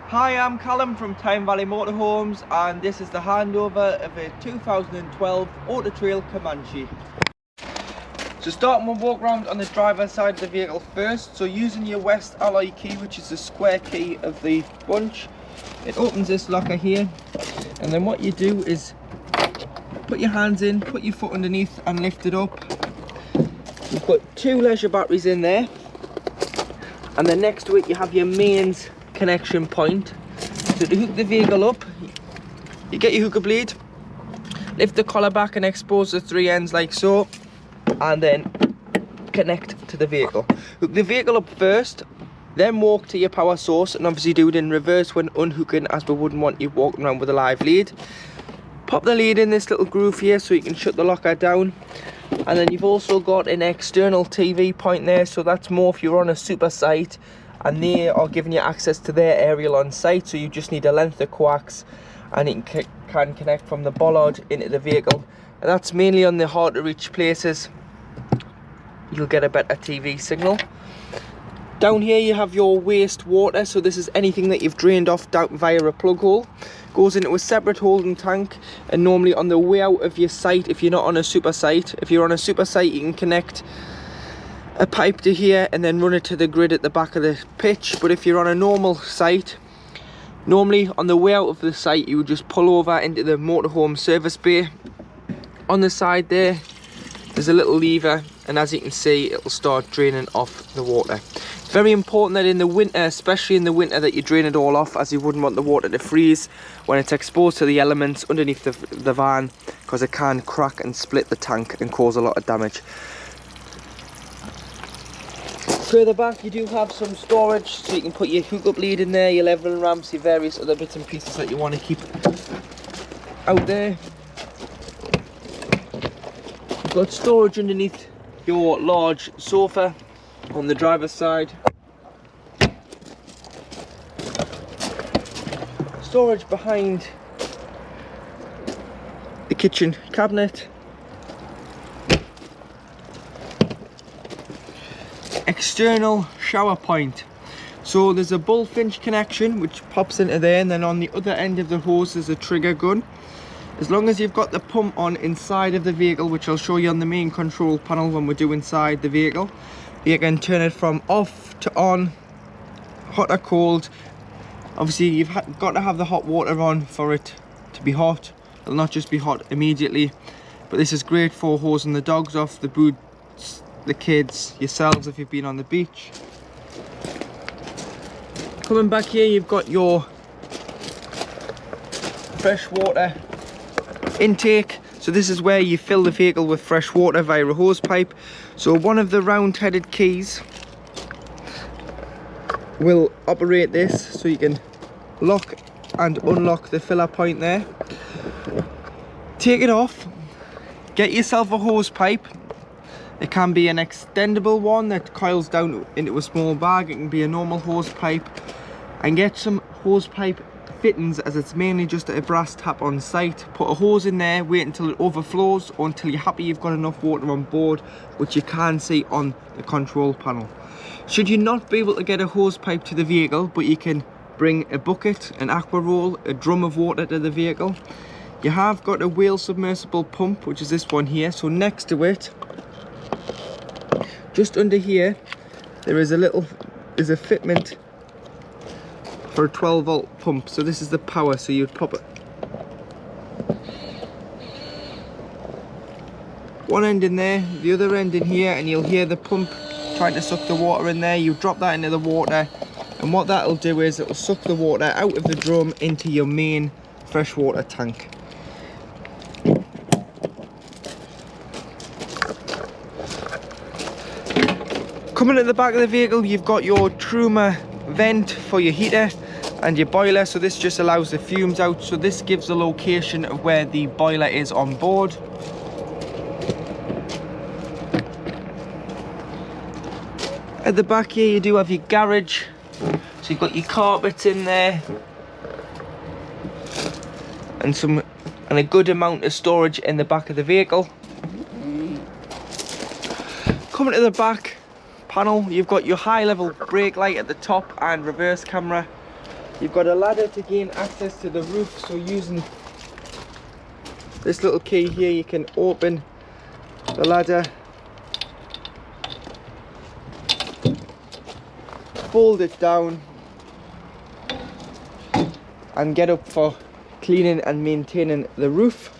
Hi, I'm Callum from Tyne Valley Motorhomes, and this is the handover of a 2012 Auto Trail Commanche. So starting with walk around on the driver's side of the vehicle first. So using your West alloy key, which is the square key of the bunch, it opens this locker here, and then what you do is put your hands in, put your foot underneath and lift it up. You've got two leisure batteries in there, and then next to it you have your mains connection point. So to hook the vehicle up, you get your hooker blade, lift the collar back and expose the three ends like so, and then connect to the vehicle. Hook the vehicle up first, then walk to your power source, and obviously do it in reverse when unhooking, as we wouldn't want you walking around with a live lead. Pop the lead in this little groove here so you can shut the locker down, and then you've also got an external TV point there, so that's more if you're on a super site and they are giving you access to their aerial on site. So you just need a length of coax and it can connect from the bollard into the vehicle, and that's mainly on the hard to reach places. You'll get a better TV signal. Down here you have your waste water, so this is anything that you've drained off down via a plug hole. Goes into a separate holding tank, and normally on the way out of your site, if you're not on a super site, if you're on a super site you can connect a pipe to here and then run it to the grid at the back of the pitch. But if you're on a normal site, normally on the way out of the site you would just pull over into the motorhome service bay. On the side there's a little lever, and as you can see it'll start draining off the water. It's very important that in the winter, especially in the winter, that you drain it all off, as you wouldn't want the water to freeze when it's exposed to the elements underneath the van, because it can crack and split the tank and cause a lot of damage. Further back you do have some storage, so you can put your hook up lead in there, your leveling ramps, your various other bits and pieces that you want to keep out there. You've got storage underneath your large sofa on the driver's side. Storage behind the kitchen cabinet. External shower point. So there's a bullfinch connection which pops into there, and then on the other end of the hose there's a trigger gun. As long as you've got the pump on inside of the vehicle, which I'll show you on the main control panel when we do inside the vehicle, you can turn it from off to on, hot or cold. Obviously you've got to have the hot water on for it to be hot. It'll not just be hot immediately, but this is great for hosing the dogs off, the boots, the kids, yourselves if you've been on the beach. Coming back here you've got your freshwater intake. So this is where you fill the vehicle with fresh water via a hose pipe. So one of the round-headed keys will operate this, so you can lock and unlock the filler point there. Take it off, get yourself a hose pipe. It can be an extendable one that coils down into a small bag. It can be a normal hose pipe, and get some hose pipe fittings, as it's mainly just a brass tap on site. Put a hose in there, wait until it overflows or until you're happy you've got enough water on board, which you can see on the control panel. Should you not be able to get a hose pipe to the vehicle, but you can bring a bucket, an aqua roll, a drum of water to the vehicle, you have got a wheel submersible pump, which is this one here. So next to it, just under here, there's a fitment for a 12-volt pump. So this is the power, so you'd pop it one end in there, the other end in here, and you'll hear the pump trying to suck the water in there. You drop that into the water, and what that'll do is it'll suck the water out of the drum into your main freshwater tank. Coming at the back of the vehicle, you've got your Truma vent for your heater and your boiler. So this just allows the fumes out. So this gives the location of where the boiler is on board. At the back here you do have your garage. So you've got your carpets in there, and a good amount of storage in the back of the vehicle. Coming to the back panel, you've got your high level brake light at the top and reverse camera. You've got a ladder to gain access to the roof, so using this little key here you can open the ladder, fold it down and get up for cleaning and maintaining the roof.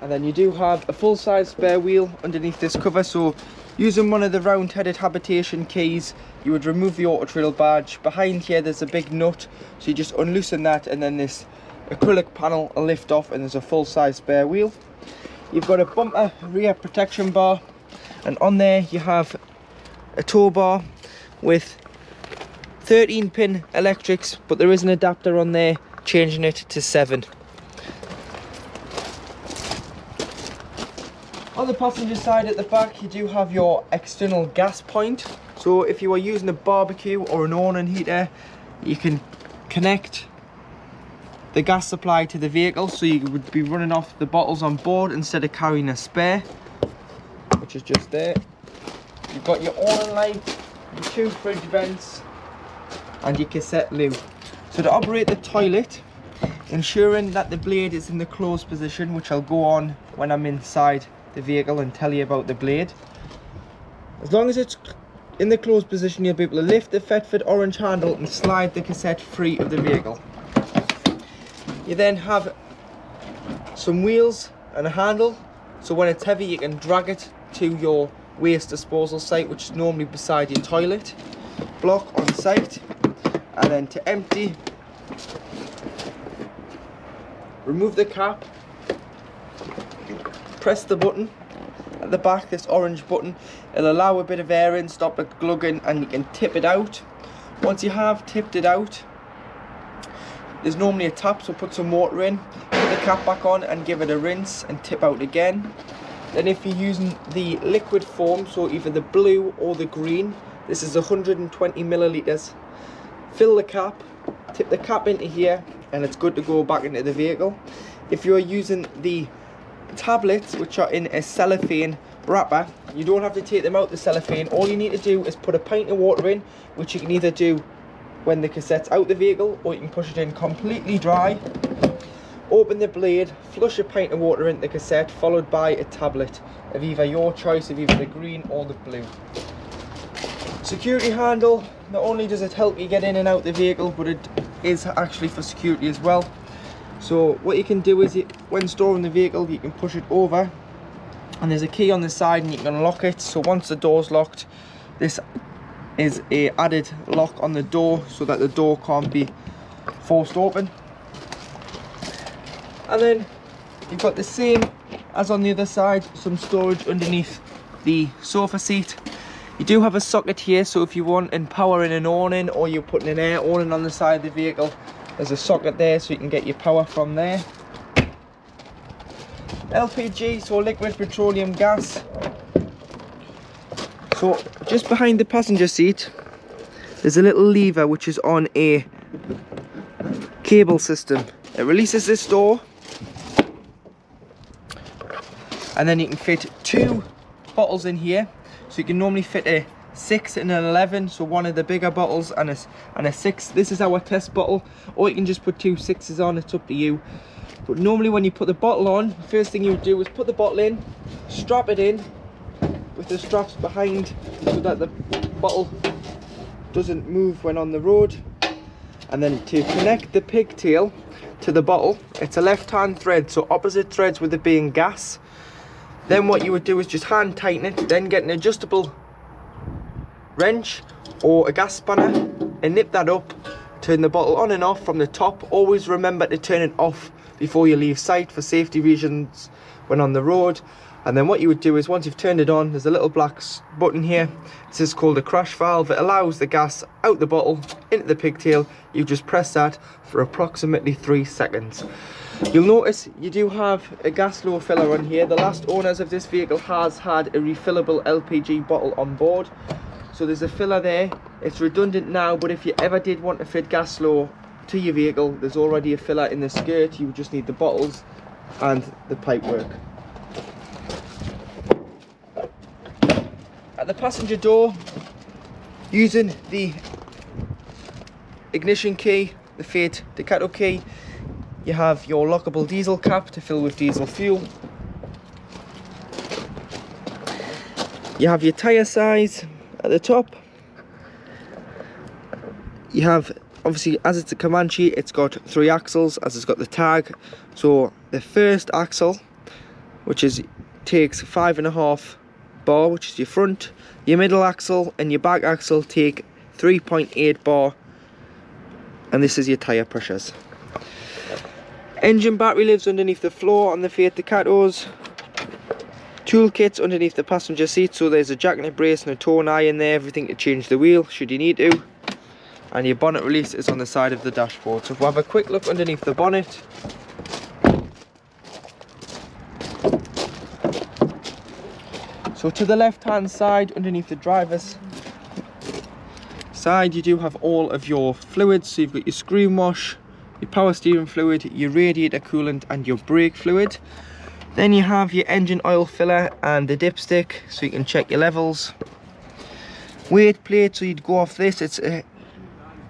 And then you do have a full-size spare wheel underneath this cover, so using one of the round-headed habitation keys you would remove the auto trail badge. Behind here there's a big nut, so you just unloosen that and then this acrylic panel will lift off and there's a full-size spare wheel. You've got a bumper rear protection bar, and on there you have a tow bar with 13-pin electrics, but there is an adapter on there changing it to 7. On the passenger side at the back you do have your external gas point, so if you are using a barbecue or an awning heater you can connect the gas supply to the vehicle, so you would be running off the bottles on board instead of carrying a spare, which is just there. You've got your awning light, your 2 fridge vents and your cassette loo. So to operate the toilet, ensuring that the blade is in the closed position, which I'll go on when I'm inside the vehicle and tell you about the blade. As long as it's in the closed position you'll be able to lift the Thetford orange handle and slide the cassette free of the vehicle. You then have some wheels and a handle, so when it's heavy you can drag it to your waste disposal site, which is normally beside your toilet block on site. And then to empty, remove the cap, press the button at the back, this orange button. It'll allow a bit of air in, stop it glugging, and you can tip it out. Once you have tipped it out, there's normally a tap, so put some water in, put the cap back on and give it a rinse and tip out again. Then if you're using the liquid form, so either the blue or the green, this is 120 millilitres. Fill the cap, tip the cap into here, and it's good to go back into the vehicle. If you're using the tablets, which are in a cellophane wrapper, you don't have to take them out the cellophane. All you need to do is put a pint of water in, which you can either do when the cassette's out the vehicle or you can push it in completely dry. Open the blade, flush a pint of water into the cassette, followed by a tablet of either your choice, of either the green or the blue. Security handle, not only does it help you get in and out the vehicle, but it is actually for security as well. So what you can do is, when storing the vehicle, you can push it over and there's a key on the side and you can unlock it. So once the door's locked, this is a added lock on the door so that the door can't be forced open. And then you've got the same as on the other side, some storage underneath the sofa seat. You do have a socket here, so if you want power in an awning or you're putting an air awning on the side of the vehicle, there's a socket there so you can get your power from there. LPG, so liquid petroleum gas. So just behind the passenger seat there's a little lever which is on a cable system. It releases this door and then you can fit 2 bottles in here. So you can normally fit a 6 and an 11, so one of the bigger bottles and a 6. This is our test bottle, or you can just put 2 6s on, it's up to you. But normally when you put the bottle on, the first thing you would do is put the bottle in, strap it in with the straps behind so that the bottle doesn't move when on the road. And then to connect the pigtail to the bottle, it's a left-hand thread, so opposite threads with it being gas. Then what you would do is just hand tighten it, then get an adjustable wrench or a gas spanner and nip that up, turn the bottle on and off from the top. Always remember to turn it off before you leave site for safety reasons when on the road. And then what you would do is, once you've turned it on, there's a little black button here. This is called a crash valve. It allows the gas out the bottle into the pigtail. You just press that for approximately 3 seconds. You'll notice you do have a gas low filler on here. The last owners of this vehicle has had a refillable LPG bottle on board. So there's a filler there. It's redundant now, but if you ever did want to fit gas low to your vehicle, there's already a filler in the skirt. You would just need the bottles and the pipe work. At the passenger door, Using the ignition key, the Fiat Ducato key, you have your lockable diesel cap to fill with diesel fuel. You have your tyre size at the top. You have, obviously, as it's a Commanche, it's got 3 axles, as it's got the tag. So the first axle, which takes 5.5 bar, which is your front. Your middle axle and your back axle take 3.8 bar, and this is your tyre pressures. Engine battery lives underneath the floor on the Fiat Ducatos. Toolkits underneath the passenger seat, so there's a jackknip brace and a towing eye in there, everything to change the wheel should you need to. And your bonnet release is on the side of the dashboard. So if we have a quick look underneath the bonnet. So to the left hand side, underneath the driver's side, you do have all of your fluids. So you've got your screen wash, your power steering fluid, your radiator coolant and your brake fluid. Then you have your engine oil filler and the dipstick, so you can check your levels. Weight plate, so you'd go off this, it's a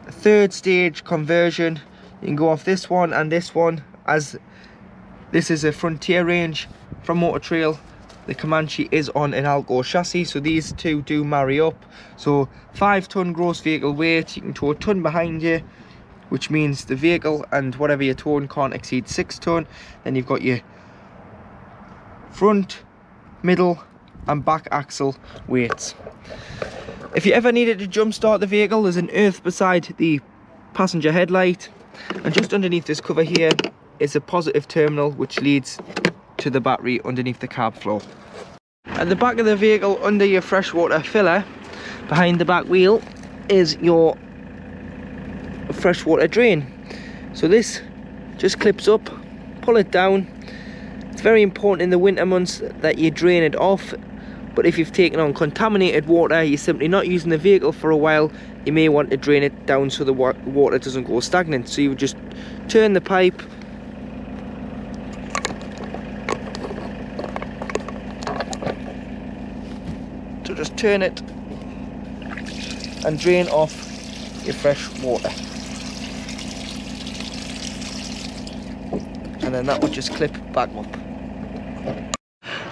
3rd stage conversion. You can go off this one and this one, as this is a Frontier range from Motor Trail. The Commanche is on an Alco chassis, so these two do marry up. So 5 ton gross vehicle weight, you can tow a ton behind you, which means the vehicle and whatever you're towing can't exceed 6 ton. Then you've got your front, middle and back axle weights. If you ever needed to jump start the vehicle, there's an earth beside the passenger headlight, and just underneath this cover here is a positive terminal which leads to the battery underneath the cab floor. At the back of the vehicle, under your freshwater filler, behind the back wheel, is your freshwater drain. So this just clips up, pull it down. It's very important in the winter months that you drain it off, but if you've taken on contaminated water, you're simply not using the vehicle for a while, you may want to drain it down so the water doesn't go stagnant. So you would just turn the pipe, so just turn it and drain off your fresh water, and then that would just clip back up.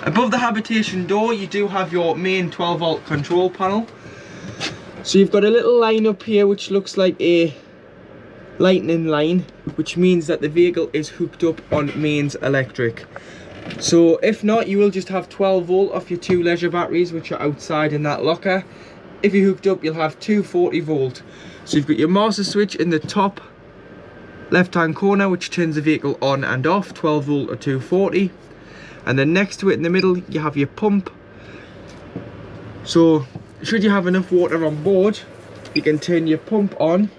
Above the habitation door, you do have your main 12 volt control panel. So you've got a little line up here which looks like a lightning line, which means that the vehicle is hooked up on mains electric. So if not, you will just have 12 volt off your 2 leisure batteries which are outside in that locker. If you're hooked up, you'll have 240 volt. So you've got your master switch in the top left hand corner which turns the vehicle on and off, 12 volt or 240. And then next to it in the middle, you have your pump. So should you have enough water on board, you can turn your pump on,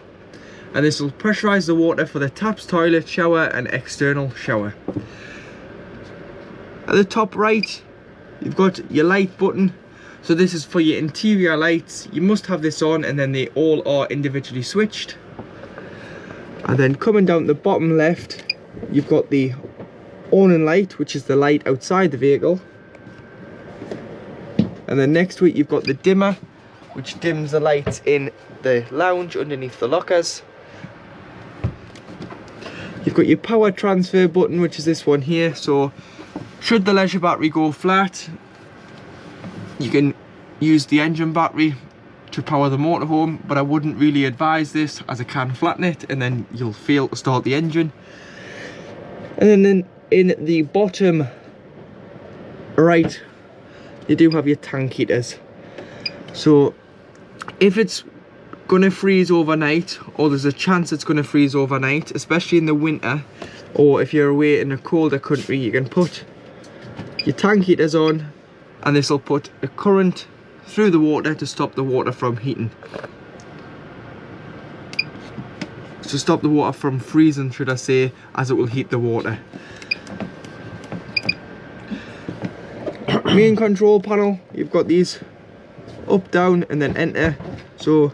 and this will pressurize the water for the taps, toilet, shower and external shower. At the top right, you've got your light button. So this is for your interior lights. You must have this on, and then they all are individually switched. And then coming down the bottom left, you've got the awning light, which is the light outside the vehicle. And then next to it, you've got the dimmer, which dims the lights in the lounge underneath the lockers. You've got your power transfer button, which is this one here. So should the leisure battery go flat, you can use the engine battery to power the motorhome, but I wouldn't really advise this, as it can flatten it and then you'll fail to start the engine. And then in the bottom right, you do have your tank heaters. So if it's gonna freeze overnight, or there's a chance it's gonna freeze overnight, especially in the winter, or if you're away in a colder country, you can put your tank heaters on, and this will put a current through the water to stop the water from heating. To stop the water from freezing, should I say, as it will heat the water. Main control panel, you've got these up, down and then enter. So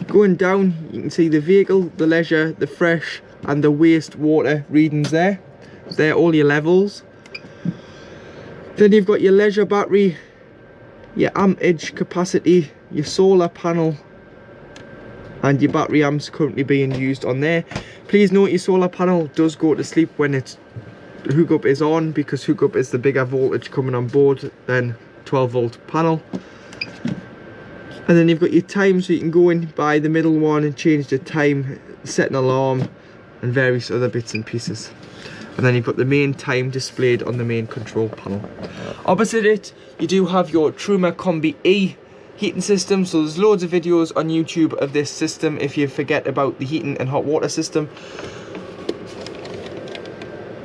going down, you can see the vehicle, the leisure, the fresh and the waste water readings there. They're all your levels. Then you've got your leisure battery, your amperage capacity, your solar panel and your battery amps currently being used on there. Please note your solar panel does go to sleep when its hookup is on, because hookup is the bigger voltage coming on board than 12-volt panel. And then you've got your time, so you can go in by the middle one and change the time, set an alarm and various other bits and pieces. And then you've got the main time displayed on the main control panel. Opposite it, you do have your Truma Combi E heating system. So there's loads of videos on YouTube of this system if you forget about the heating and hot water system.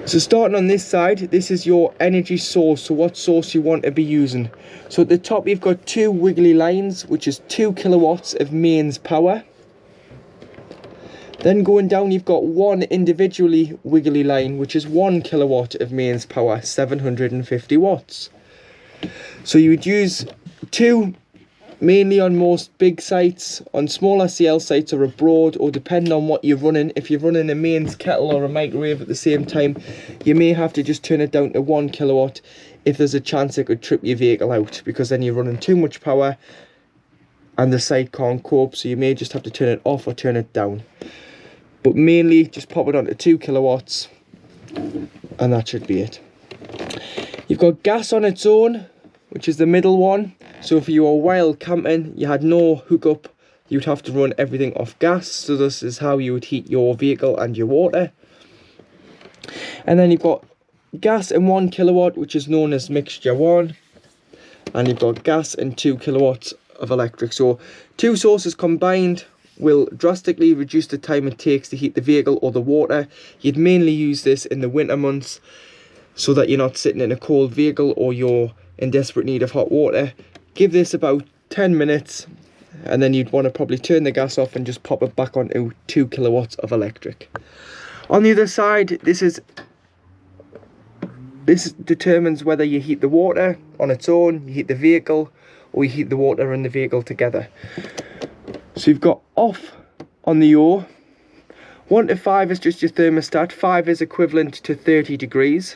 So starting on this side, this is your energy source, so what source you want to be using. So at the top you've got two wiggly lines, which is 2 kilowatts of mains power. Then going down you've got one individually wiggly line, which is 1 kilowatt of mains power, 750 watts. So you would use two, mainly on most big sites. On smaller CL sites or abroad, or depending on what you're running, if you're running a mains kettle or a microwave at the same time, you may have to just turn it down to 1 kilowatt if there's a chance it could trip your vehicle out, because then you're running too much power and the site can't cope, so you may just have to turn it off or turn it down. But mainly just pop it onto 2 kilowatts and that should be it. You've got gas on its own, which is the middle one. So if you were wild camping, you had no hookup, you'd have to run everything off gas. So this is how you would heat your vehicle and your water. And then you've got gas and 1 kilowatt, which is known as mixture 1. And you've got gas and 2 kilowatts of electric. So two sources combined will drastically reduce the time it takes to heat the vehicle or the water. You'd mainly use this in the winter months so that you're not sitting in a cold vehicle or you're in desperate need of hot water. Give this about 10 minutes and then you'd want to probably turn the gas off and just pop it back onto 2 kilowatts of electric. On the other side, this determines whether you heat the water on its own, you heat the vehicle, or you heat the water and the vehicle together. So you've got off on the O. 1 to 5 is just your thermostat. 5 is equivalent to 30 degrees.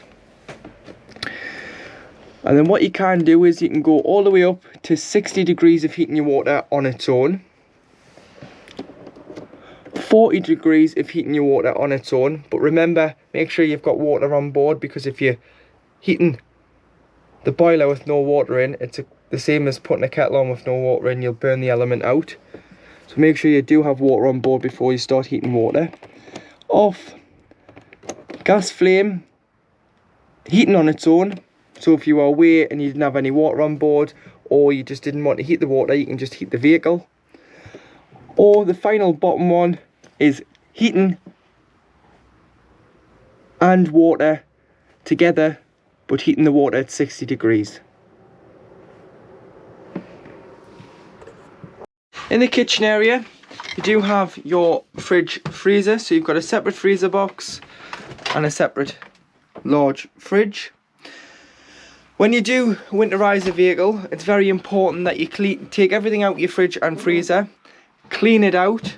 And then what you can do is you can go all the way up to 60 degrees of heating your water on its own. 40 degrees of heating your water on its own. But remember, make sure you've got water on board, because if you're heating the boiler with no water in, it's the same as putting a kettle on with no water in. You'll burn the element out. So make sure you do have water on board before you start heating water. Off, gas flame, heating on its own. So if you were away and you didn't have any water on board, or you just didn't want to heat the water, you can just heat the vehicle. Or the final bottom one is heating and water together, but heating the water at 60 degrees. In the kitchen area, you do have your fridge freezer. So you've got a separate freezer box and a separate large fridge. When you do winterize a vehicle, it's very important that you take everything out of your fridge and freezer, clean it out,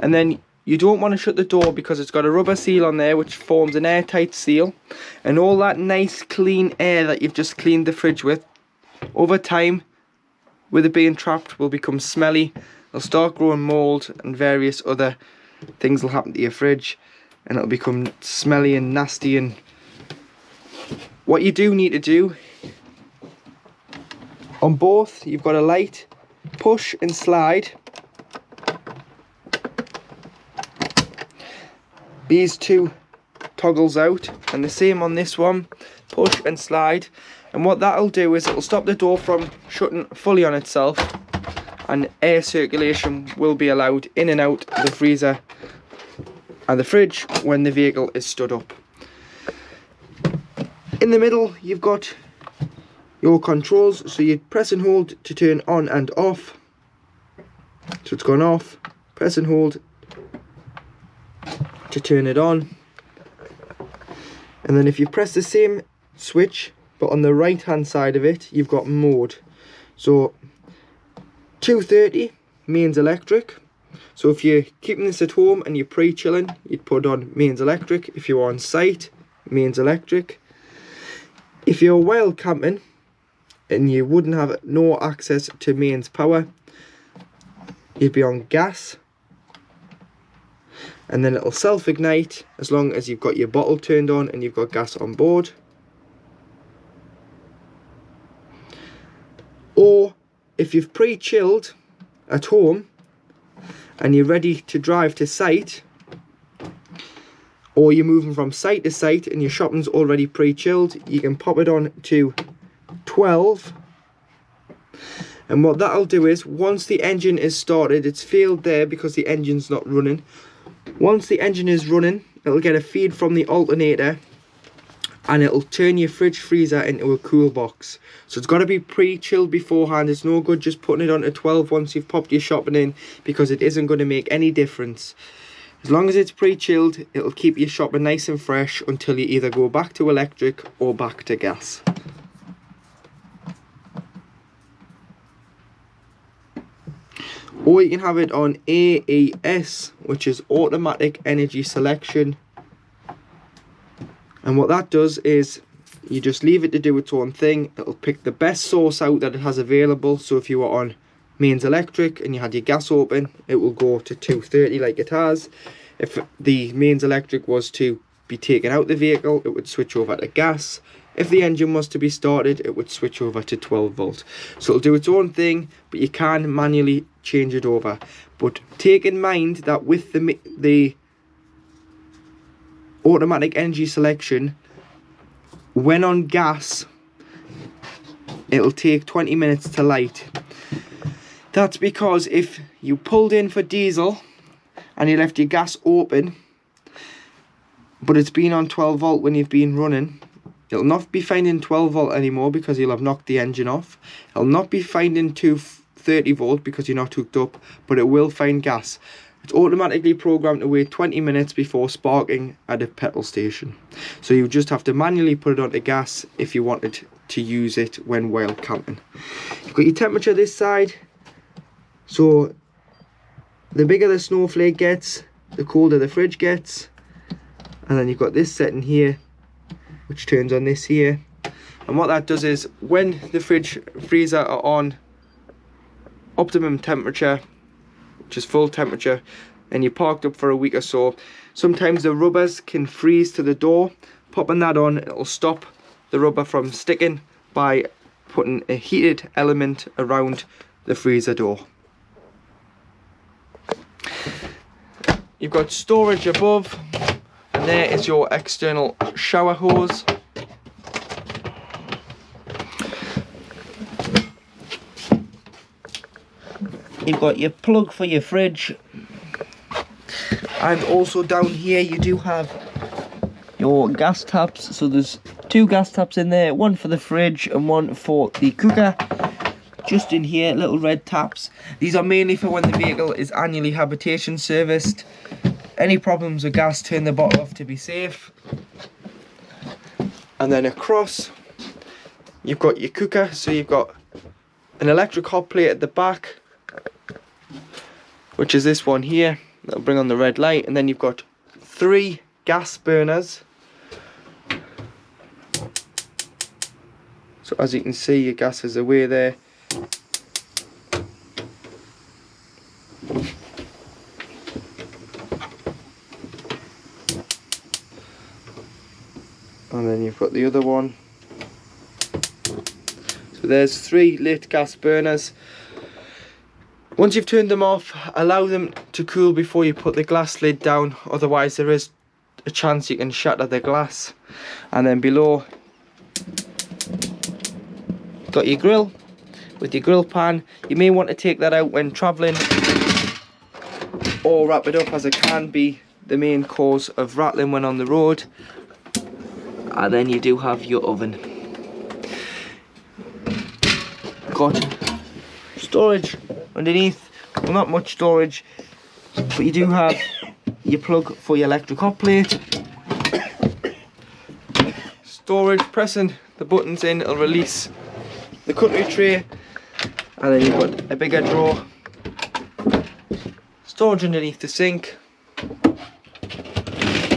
and then you don't want to shut the door because it's got a rubber seal on there which forms an airtight seal, and all that nice clean air that you've just cleaned the fridge with, over time, with it being trapped, will become smelly. It'll start growing mold and various other things will happen to your fridge and it'll become smelly and nasty. And what you do need to do on both, you've got a light, push and slide these two toggles out, and the same on this one, push and slide. And what that'll do is it'll stop the door from shutting fully on itself, and air circulation will be allowed in and out of the freezer and the fridge when the vehicle is stood up. In the middle you've got your controls, so you press and hold to turn on and off. So it's gone off, press and hold to turn it on, and then if you press the same switch but on the right hand side of it, you've got mode. So 230 mains electric. So if you're keeping this at home and you're pre-chilling, you'd put on mains electric. If you're on site, mains electric. If you're wild camping and you wouldn't have no access to mains power, you'd be on gas. and then it'll self-ignite as long as you've got your bottle turned on and you've got gas on board. Or if you've pre-chilled at home and you're ready to drive to site, or you're moving from site to site and your shopping's already pre-chilled, you can pop it on to 12. And what that'll do is, once the engine is started, it's failed there because the engine's not running. Once the engine is running, it'll get a feed from the alternator and it'll turn your fridge freezer into a cool box. So it's got to be pre-chilled beforehand. It's no good just putting it on to 12 once you've popped your shopping in, because it isn't going to make any difference. As long as it's pre-chilled, it'll keep your shopping nice and fresh until you either go back to electric or back to gas. Or you can have it on AES, which is automatic energy selection. And what that does is you just leave it to do its own thing. It'll pick the best source out that it has available. So if you were on mains electric and you had your gas open, it will go to 230 like it has. If the mains electric was to be taken out the vehicle, it would switch over to gas. If the engine was to be started, it would switch over to 12 volt. So it'll do its own thing, but you can manually change it over. But take in mind that with the automatic energy selection, when on gas, it'll take 20 minutes to light. That's because if you pulled in for diesel and you left your gas open, but it's been on 12 volt when you've been running, it'll not be finding 12 volt anymore because you'll have knocked the engine off. It'll not be finding 230 volt because you're not hooked up, but it will find gas. It's automatically programmed to wait 20 minutes before sparking at a petrol station. So you just have to manually put it onto gas if you wanted to use it when while camping. You've got your temperature this side. So the bigger the snowflake gets, the colder the fridge gets. And then you've got this setting here, which turns on this here. And what that does is, when the fridge freezer are on optimum temperature, which is full temperature, and you're parked up for a week or so, sometimes the rubbers can freeze to the door. Popping that on, it'll stop the rubber from sticking by putting a heated element around the freezer door. You've got storage above, and there is your external shower hose. You've got your plug for your fridge, and also down here you do have your gas taps. So there's two gas taps in there, one for the fridge and one for the cooker. Just in here, little red taps. These are mainly for when the vehicle is annually habitation serviced. Any problems with gas, turn the bottle off to be safe. And then across, you've got your cooker. So you've got an electric hot plate at the back, which is this one here. That'll bring on the red light. And then you've got 3 gas burners. So as you can see, your gas is away there. And then you've got the other one. So there's 3 lit gas burners. Once you've turned them off, allow them to cool before you put the glass lid down, otherwise there is a chance you can shatter the glass. And then below, got your grill with your grill pan. You may want to take that out when travelling, or wrap it up, as it can be the main cause of rattling when on the road. And then you do have your oven. Got storage underneath. Well, not much storage, but you do have your plug for your electric hot plate. Storage, pressing the buttons in, it'll release the cutlery tray. And then you've got a bigger drawer. Storage underneath the sink.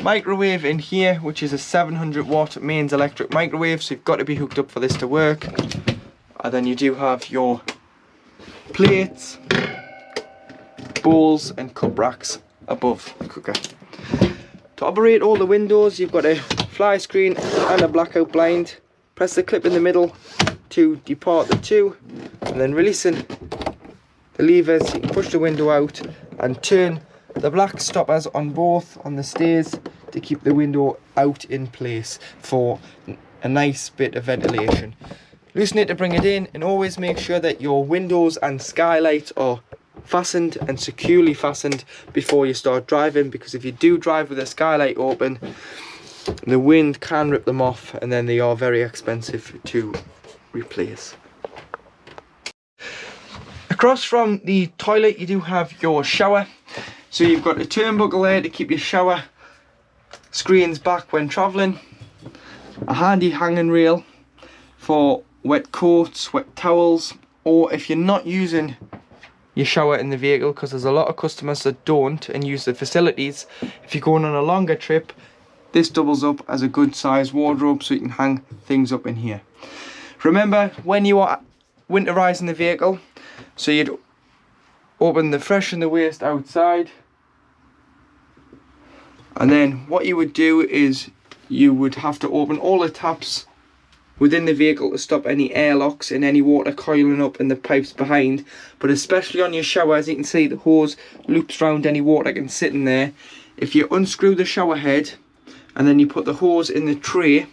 Microwave in here, which is a 700 watt mains electric microwave, so you've got to be hooked up for this to work. And then you do have your plates, bowls and cup racks above the cooker. To operate all the windows, you've got a fly screen and a blackout blind. Press the clip in the middle to depart the two, and then releasing the levers, you can push the window out and turn the black stoppers on both on the stairs to keep the window out in place for a nice bit of ventilation. Loosen it to bring it in, and always make sure that your windows and skylight are fastened and securely fastened before you start driving, because if you do drive with a skylight open, the wind can rip them off and then they are very expensive to replace. Across from the toilet you do have your shower, so you've got a turnbuckle there to keep your shower screens back when travelling, a handy hanging rail for wet coats, wet towels, or if you're not using your shower in the vehicle, because there's a lot of customers that don't and use the facilities. If you're going on a longer trip, this doubles up as a good size wardrobe, so you can hang things up in here. Remember, when you are winterizing the vehicle, so you'd open the fresh and the waste outside, and then what you would do is you would have to open all the taps within the vehicle to stop any airlocks and any water coiling up in the pipes behind. But especially on your shower, as you can see, the hose loops round any water that can sit in there. If you unscrew the shower head and then you put the hose in the tray,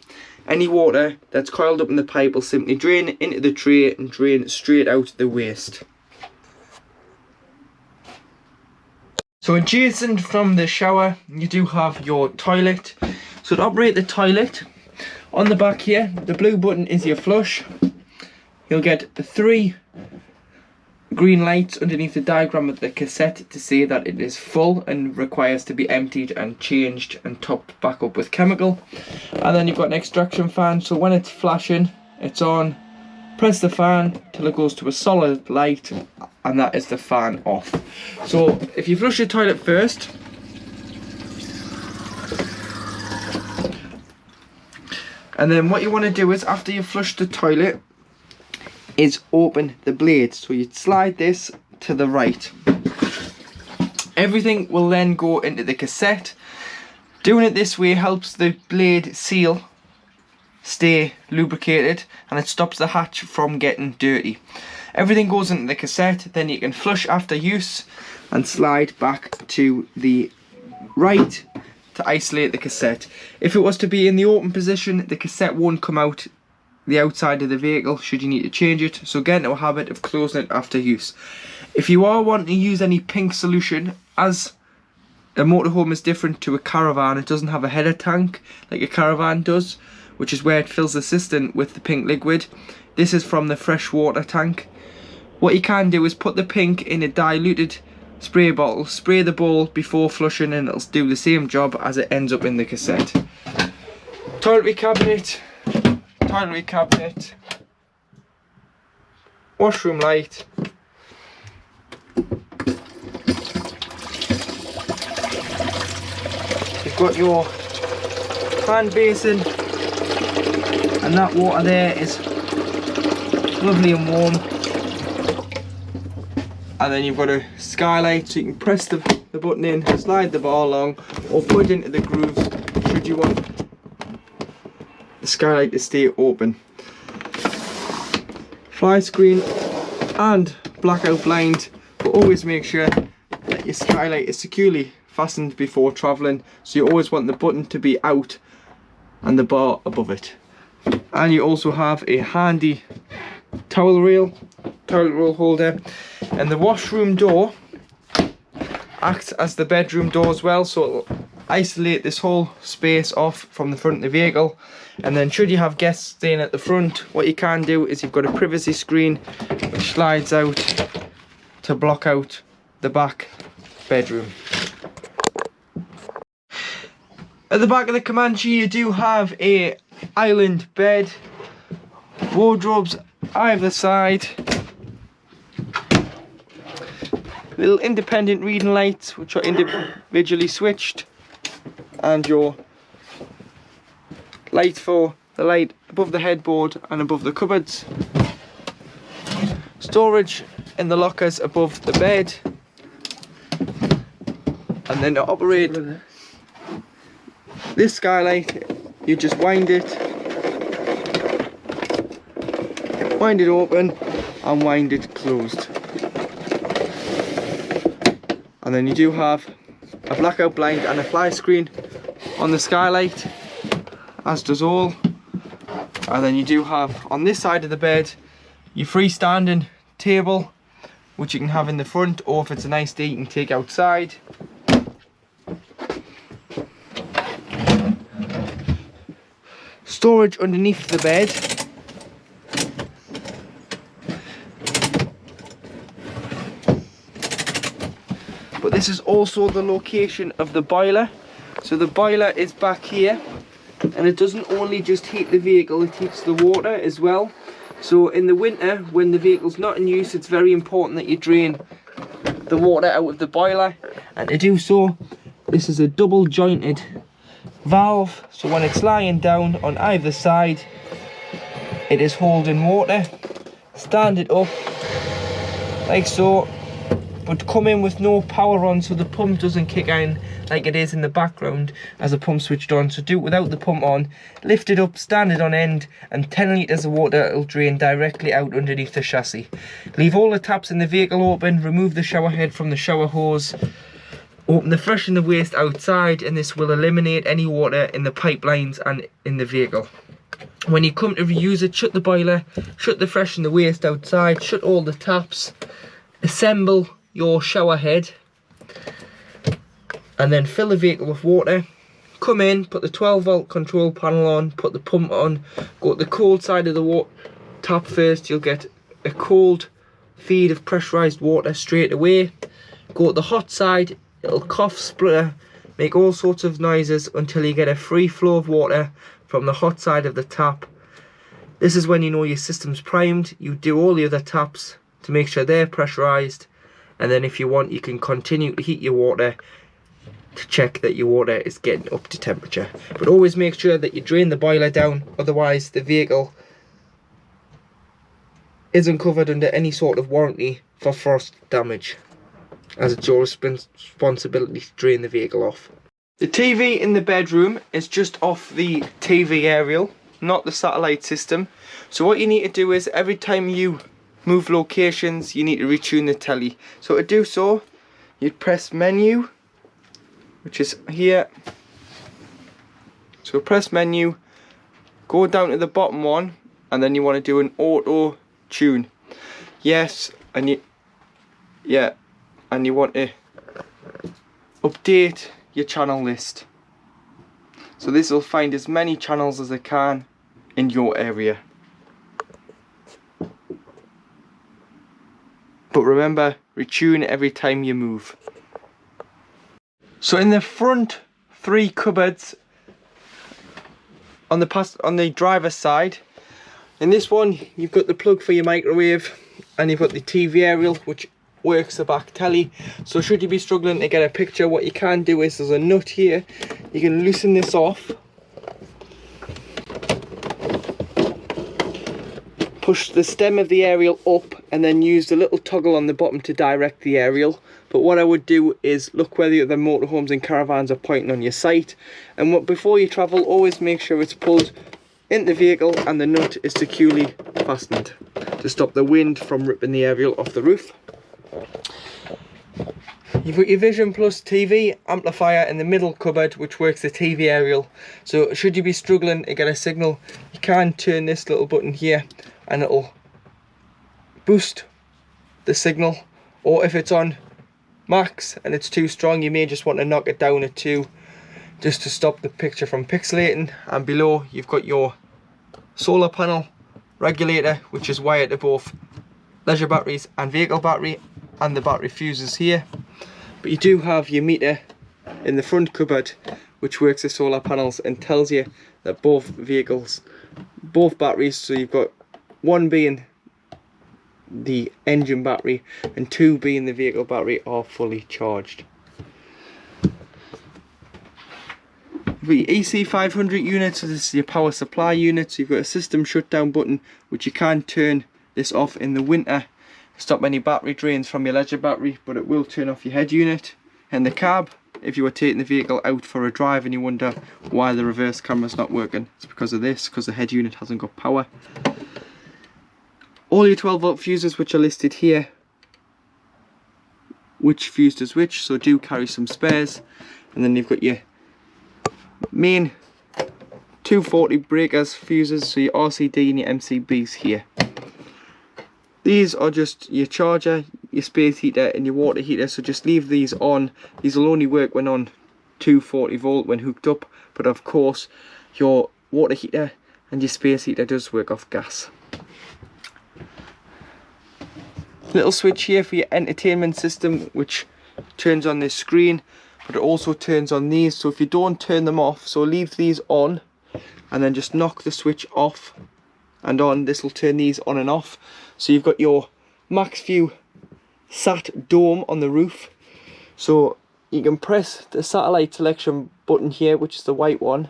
any water that's coiled up in the pipe will simply drain into the tray and drain straight out the waste. So adjacent from the shower, you do have your toilet. So to operate the toilet, on the back here, the blue button is your flush. You'll get the 3 green lights underneath the diagram of the cassette to say that it is full and requires to be emptied and changed and topped back up with chemical. And then you've got an extraction fan, so when it's flashing, it's on. Press the fan till it goes to a solid light, and that is the fan off. So if you flush your toilet first, and then what you want to do is, after you flush the toilet, is open the blade. So you slide this to the right. Everything will then go into the cassette. Doing it this way helps the blade seal stay lubricated, and it stops the hatch from getting dirty. Everything goes into the cassette, then you can flush after use and slide back to the right to isolate the cassette. If it was to be in the open position, the cassette won't come out the outside of the vehicle should you need to change it, so get into a habit of closing it after use. If you are wanting to use any pink solution, as a motorhome is different to a caravan, it doesn't have a header tank like a caravan does, which is where it fills the cistern with the pink liquid. This is from the freshwater tank. What you can do is put the pink in a diluted spray bottle, spray the bowl before flushing, and it'll do the same job as it ends up in the cassette. Toiletry cabinet, washroom light, you've got your hand basin, and that water there is lovely and warm. And then you've got a skylight, so you can press the button in, slide the bar along, or put it into the grooves should you want the skylight to stay open. Fly screen and blackout blind, but always make sure that your skylight is securely fastened before travelling, so you always want the button to be out and the bar above it. And you also have a handy toilet roll holder, and the washroom door acts as the bedroom door as well, so it'll isolate this whole space off from the front of the vehicle. And then should you have guests staying at the front, what you can do is you've got a privacy screen which slides out to block out the back bedroom. At the back of the Commanche you do have a island bed, wardrobes either side, little independent reading lights which are individually switched, and your light for the light above the headboard and above the cupboards. Storage in the lockers above the bed, and then to operate This skylight, you just wind it open and wind it closed. And then you do have a blackout blind and a fly screen on the skylight, as does all. And then you do have on this side of the bed your freestanding table, which you can have in the front, or if it's a nice day you can take outside. Storage underneath the bed. But this is also the location of the boiler. So the boiler is back here, and it doesn't only just heat the vehicle, it heats the water as well. So in the winter, when the vehicle's not in use, it's very important that you drain the water out of the boiler. And to do so, this is a double jointed valve, so when it's lying down on either side, it is holding water. Stand it up like so, but come in with no power on, so the pump doesn't kick in like it is in the background as the pump switched on. So do it without the pump on. Lift it up, stand it on end, and 10 litres of water will drain directly out underneath the chassis. Leave all the taps in the vehicle open, remove the shower head from the shower hose, open the fresh and the waste outside, and this will eliminate any water in the pipelines and in the vehicle. When you come to reuse it, shut the boiler, shut the fresh and the waste outside, shut all the taps, assemble your shower head, and then fill the vehicle with water. Come in, put the 12-volt control panel on, put the pump on, go to the cold side of the tap first. You'll get a cold feed of pressurized water straight away. Go to the hot side, it'll cough, splutter, make all sorts of noises until you get a free flow of water from the hot side of the tap. This is when you know your system's primed. You do all the other taps to make sure they're pressurized, and then if you want, you can continue to heat your water to check that your water is getting up to temperature. But always make sure that you drain the boiler down, otherwise the vehicle isn't covered under any sort of warranty for frost damage, as it's your responsibility to drain the vehicle off. The TV in the bedroom is just off the TV aerial, not the satellite system. So what you need to do is, every time you move locations, you need to retune the telly. So to do so, you'd press menu, which is here. So press menu, go down to the bottom one, and then you want to do an auto tune. Yes, and you want to update your channel list. So this will find as many channels as it can in your area. But remember, retune every time you move. So in the front 3 cupboards on the driver's side, in this one you've got the plug for your microwave, and you've got the TV aerial which works the back telly. So should you be struggling to get a picture, what you can do is, there's a nut here, you can loosen this off, push the stem of the aerial up, and then use the little toggle on the bottom to direct the aerial. But what I would do is look where the other motorhomes and caravans are pointing on your site, and before you travel, always make sure it's pulled into the vehicle and the nut is securely fastened to stop the wind from ripping the aerial off the roof. You've got your Vision Plus TV amplifier in the middle cupboard, which works the TV aerial. So should you be struggling to get a signal, you can turn this little button here and it'll boost the signal, or if it's on max and it's too strong, you may just want to knock it down at 2 just to stop the picture from pixelating. And below you've got your solar panel regulator, which is wired to both leisure batteries and vehicle battery, and the battery fuses here. But you do have your meter in the front cupboard, which works the solar panels and tells you that both batteries, so you've got one being the engine battery and 2 being the vehicle battery, are fully charged. The EC500 unit, so this is your power supply unit. So you've got a system shutdown button, which you can turn this off in the winter, stop any battery drains from your leisure battery, but it will turn off your head unit. And the cab, if you were taking the vehicle out for a drive and you wonder why the reverse camera's not working, it's because of this, because the head unit hasn't got power. All your 12 volt fuses which are listed here, which fuse does which, so do carry some spares. And then you've got your main 240 breakers fuses, so your RCD and your MCBs here. These are just your charger, your space heater and your water heater, so just leave these on. These will only work when on 240 volt when hooked up, but of course your water heater and your space heater does work off gas. Little switch here for your entertainment system, which turns on this screen, but it also turns on these, so if you don't turn them off, so leave these on and then just knock the switch off and on, this will turn these on and off. So you've got your max view sat dome on the roof, so you can press the satellite selection button here, which is the white one,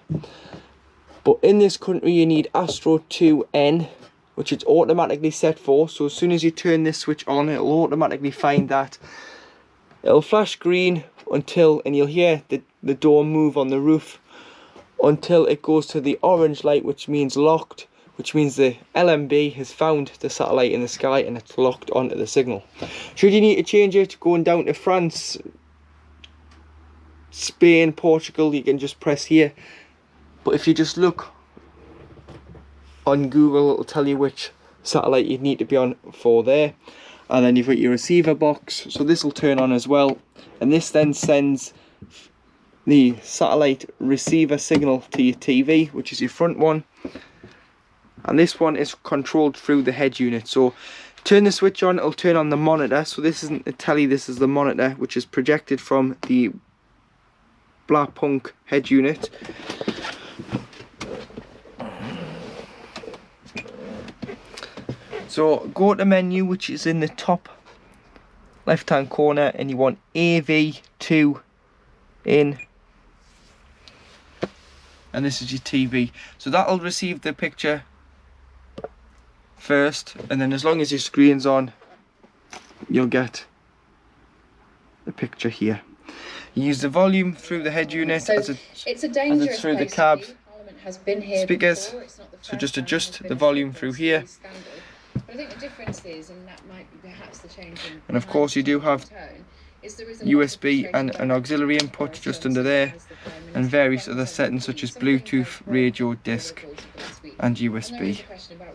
but in this country you need Astro 2N, which it's automatically set for. So as soon as you turn this switch on, it'll automatically find that. It'll flash green until, and you'll hear the door move on the roof until it goes to the orange light, which means locked, which means the LMB has found the satellite in the sky and it's locked onto the signal. Should you need to change it, going down to France, Spain, Portugal, you can just press here. But if you just look on Google, it'll tell you which satellite you need to be on for there. And then you've got your receiver box, so this will turn on as well, and this then sends the satellite receiver signal to your TV, which is your front one, and this one is controlled through the head unit. So turn the switch on, it'll turn on the monitor. So this isn't the telly, this is the monitor, which is projected from the Black Punk head unit. So go to menu, which is in the top left hand corner, and you want AV2 in, and this is your TV. So that'll receive the picture first, and then as long as your screen's on, you'll get the picture here. You use the volume through the head unit, so as it's through the cab speakers, so just adjust the volume through here. But I think the difference is, and that might be perhaps the change in, and of course you do have USB and an auxiliary input just under there, and various other settings such as Bluetooth, radio, disc and USB,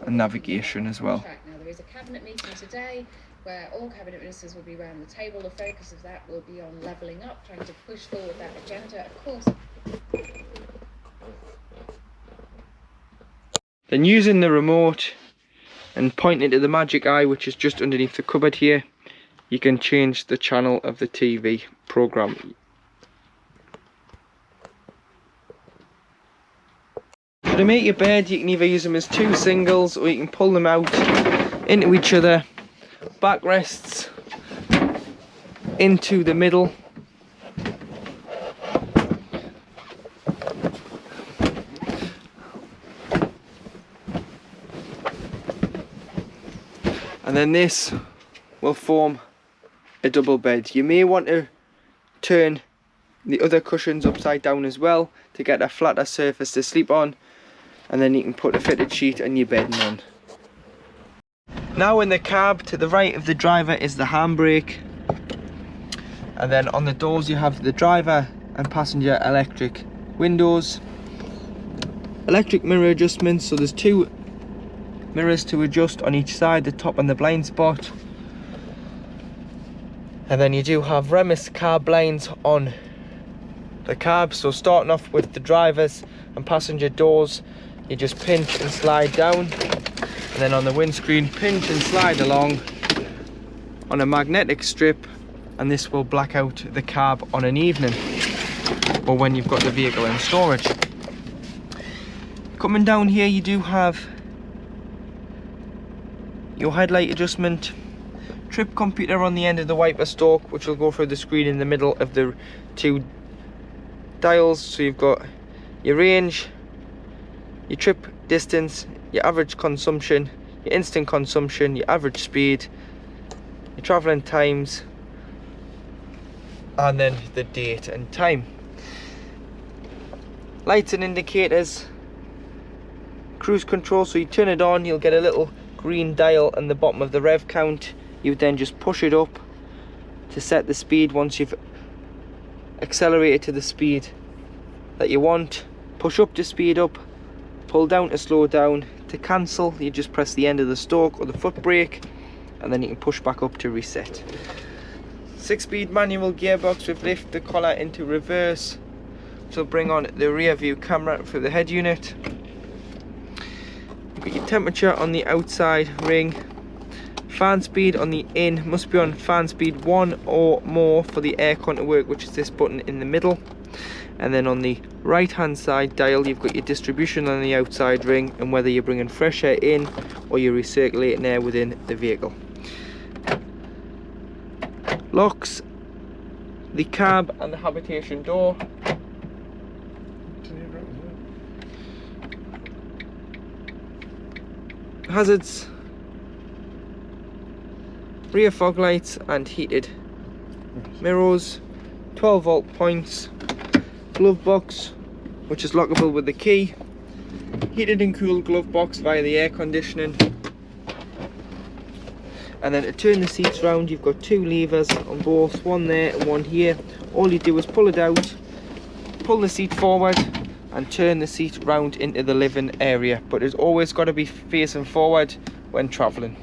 and navigation as well. Now there is a cabinet meeting today where all cabinet ministers will be around the table. The focus of that will be on levelling up, trying to push forward that agenda, of course. Then using the remote and pointing to the magic eye, which is just underneath the cupboard here, you can change the channel of the TV program. To make your bed, you can either use them as two singles or you can pull them out into each other, backrests into the middle. And then this will form a double bed. You may want to turn the other cushions upside down as well to get a flatter surface to sleep on, and then you can put a fitted sheet and your bedding on. Now in the cab, to the right of the driver is the handbrake, and then on the doors you have the driver and passenger electric windows, electric mirror adjustments, so there's two mirrors to adjust on each side, the top and the blind spot. And then you do have Remus car blinds on the cab, so starting off with the drivers and passenger doors, you just pinch and slide down, and then on the windscreen pinch and slide along on a magnetic strip, and this will black out the cab on an evening or when you've got the vehicle in storage. Coming down here you do have your headlight adjustment, trip computer on the end of the wiper stalk, which will go through the screen in the middle of the two dials. So you've got your range, your trip distance, your average consumption, your instant consumption, your average speed, your travelling times, and then the date and time. Lights and indicators, cruise control, so you turn it on, you'll get a little green dial on the bottom of the rev count. You then just push it up to set the speed. Once you've accelerated to the speed that you want, push up to speed up, pull down to slow down. To cancel, you just press the end of the stalk or the foot brake, and then you can push back up to reset. 6-speed manual gearbox with lift the collar into reverse, so bring on the rear view camera for the head unit. You've got your temperature on the outside ring. Fan speed on the in must be on fan speed 1 or more for the aircon to work, which is this button in the middle. And then on the right hand side dial, you've got your distribution on the outside ring and whether you're bringing fresh air in or you're recirculating air within the vehicle. Locks the cab and the habitation door. Hazards, rear fog lights and heated mirrors. 12-volt points. Glove box, which is lockable with the key. Heated and cooled glove box via the air conditioning. And then to turn the seats round, you've got 2 levers on both, one there and one here. All you do is pull it out, pull the seat forward and turn the seat round into the living area, but it's always got to be facing forward when travelling.